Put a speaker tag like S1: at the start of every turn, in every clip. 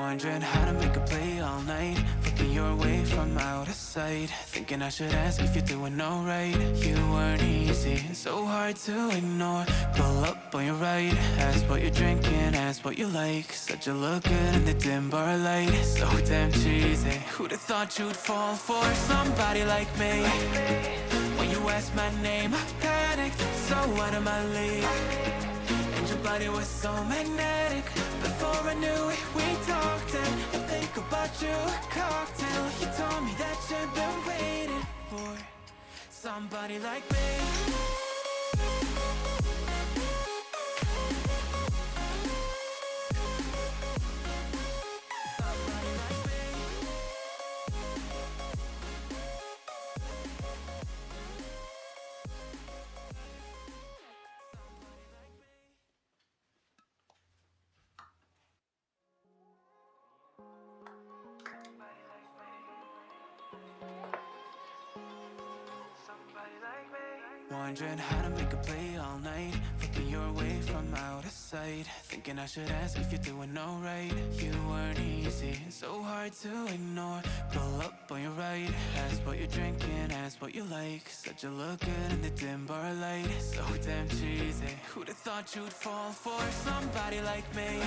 S1: Wondering how to make a play all night, looking your way from out of sight, thinking I should ask if you're doing alright. You weren't easy, so hard to ignore. Pull up on your right, ask what you're drinking, ask what you like. Said you look good in the dim bar light, so damn cheesy. Who'd have thought you'd fall for somebody like me? When you asked my name, I panicked, so out of my league. And your body was so magnetic. Before I knew it, we talked, and I think about you a cocktail. You told me that you've been waiting for somebody like me. Wondering how to make a play all night, looking your way from out of sight, thinking I should ask if you're doing alright. You weren't easy, so hard to ignore. Pull up on your right, ask what you're drinking, ask what you like. Said you look good in the dim bar light, so damn cheesy. Who'd have thought you'd fall for somebody like me?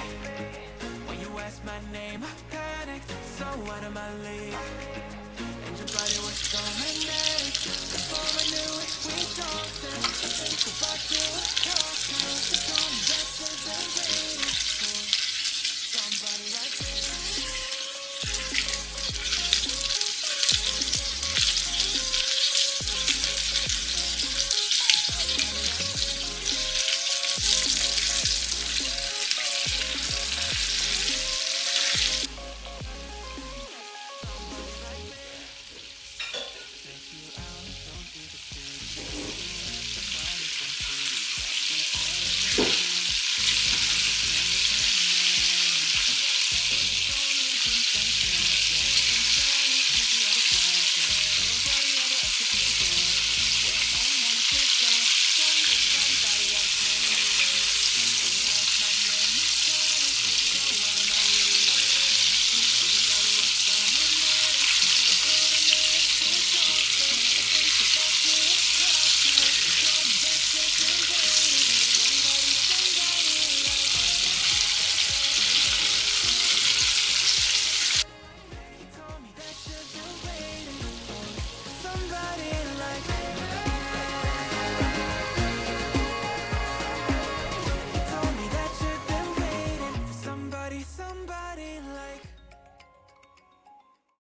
S1: When you asked my name, I panicked, so out of my league. And your body was so magnetic. Before I knew it, we talked, and I think about you a cocktail. You told me that you've been